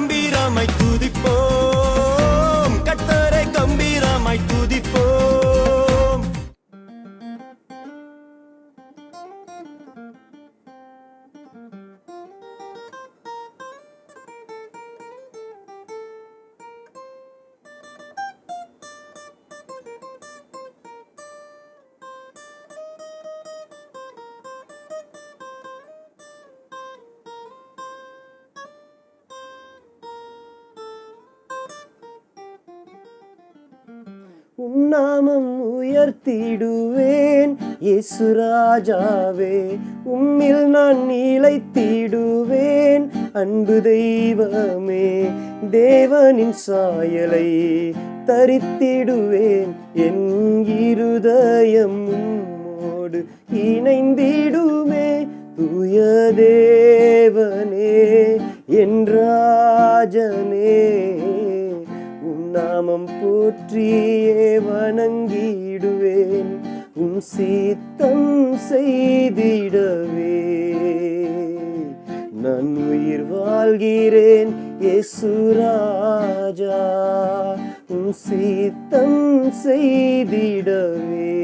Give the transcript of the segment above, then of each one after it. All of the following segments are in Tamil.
கம்பீரமாய் துதிப்போம், கர்த்தரை கம்பீரமாய் துதிப்போம். நாமம் உயர்த்திடுவேன் இயேசு ராஜாவே, உம்மில் நான் நிலைத்திடுவேன் அன்பு தெய்வமே. தேவனின் சாயலை தரித்திடுவேன், என் இருதயம் உம்மோடு இணைந்திடுமே. தூய தேவனே என் ராஜனே, நாமம் போற்றியே வணங்கிடுவேன், உம் சித்தம் செய்திடவே நான் உயிர் வாழ்கிறேன் இயேசு ராஜா, உம் சித்தம் செய்திடவே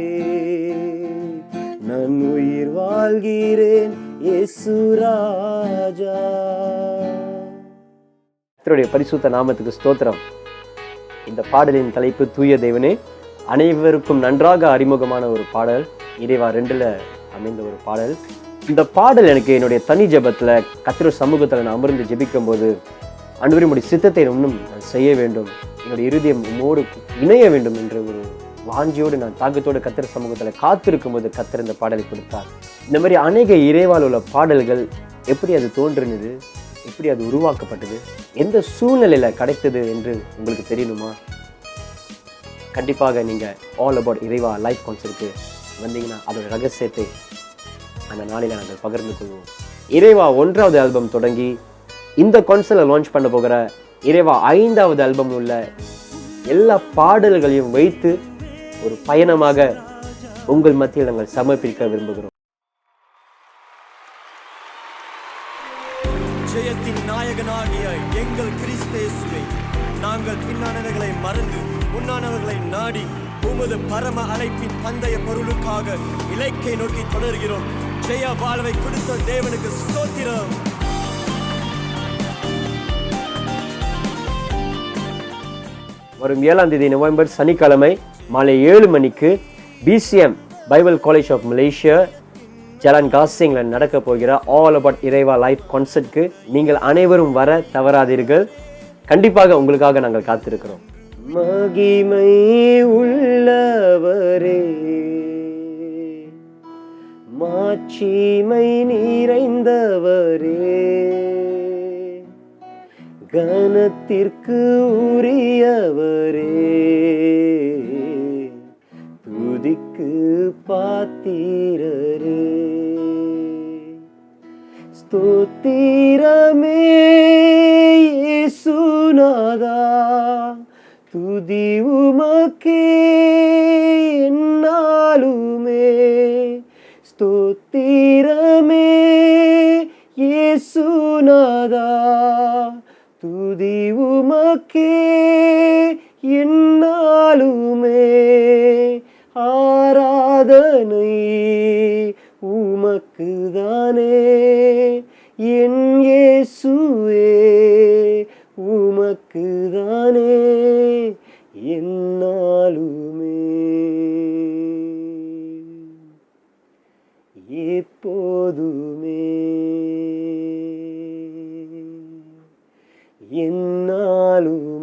நான் உயிர் வாழ்கிறேன் இயேசு ராஜா. கர்த்தருடைய பரிசுத்த நாமத்துக்கு ஸ்தோத்திரம். இந்த பாடலின் தலைப்பு தூய தேவனே. அனைவருக்கும் நன்றாக அறிமுகமான ஒரு பாடல், இறைவா 2ல் அமைந்த ஒரு பாடல். இந்த பாடல் எனக்கு என்னுடைய தனி ஜெபத்தில் கர்த்தர் சமூகத்தில் நான் அமர்ந்து ஜெபிக்கும் போது, ஆண்டவரே உம்முடைய சித்தத்தை இன்னும் நான் செய்ய வேண்டும், என்னுடைய இருதயம் உம்மோடு இணைய வேண்டும் என்ற ஒரு வாஞ்சியோடு நான் தாக்கத்தோடு கர்த்தர் சமூகத்தில் காத்திருக்கும் போது கர்த்தர் இந்த பாடலை கொடுத்தார். இந்த மாதிரி அநேக இறைவால் உள்ள பாடல்கள் எப்படி அது தோன்றினது, எப்படி அது உருவாக்கப்பட்டது, எந்த சூழ்நிலையில் கிடைத்தது என்று உங்களுக்கு தெரியணுமா? கண்டிப்பாக நீங்கள் ஆல் அபவுட் இறைவா லைஃப் கான்சர்ட்க்கு வந்தீங்கன்னா அதோட ரகசியத்தை அந்த நாளில் நாங்கள் பகிர்ந்து கொள்வோம். இறைவா 1வது ஆல்பம் தொடங்கி இந்த கான்சர்ட்டில் லான்ச் பண்ண போகிற இறைவா 5வது ஆல்பம் உள்ள எல்லா பாடல்களையும் வைத்து ஒரு பயணமாக உங்கள் மத்தியில் நாங்கள் சமர்ப்பிக்க விரும்புகிறோம். ஜெயத்தின் நாயகனாகிய எங்கள் கிறிஸ்து இயேசுவே, நாங்கள் பின்னானவர்களை மறந்து முன்னானவர்களை நாடி உமது பரம அழைப்பின் பந்தய பொருளுக்காக இலக்கை நோக்கி தொடர்கிறோம். ஜெய வாழ்வை கொடுத்த தேவனுக்கு ஸ்தோத்திரம். வரும் 7ஆம் தேதி நவம்பர் சனிக்கிழமை மாலை 7 மணிக்கு BCM Bible college of Malaysia Jalan காசிங்ல நடக்க போகிற ஆல் அபவுட் இறைவா லைஃப் கான்சர்ட்க்கு நீங்கள் அனைவரும் வர தவறாதீர்கள். கண்டிப்பாக உங்களுக்காக நாங்கள் காத்திருக்கிறோம். மகிமை உள்ளவரே, மாட்சிமை நிறைந்தவரே, கனத்திற்கு உரியவரே, துதிக்கு பாத்திரரே, ஸ்தோத்திரமே இயேசுநாதா, துதி உமக்கே என்னாலுமே. ஸ்தோத்திரமே இயேசுநாதா, துதி உமக்கே என்னாலுமே. ஆராதனை உமக்குதானே என் இயேசுவே, உமக்குதானே என்னாலுமே. எப்போதுமே என்னாலும்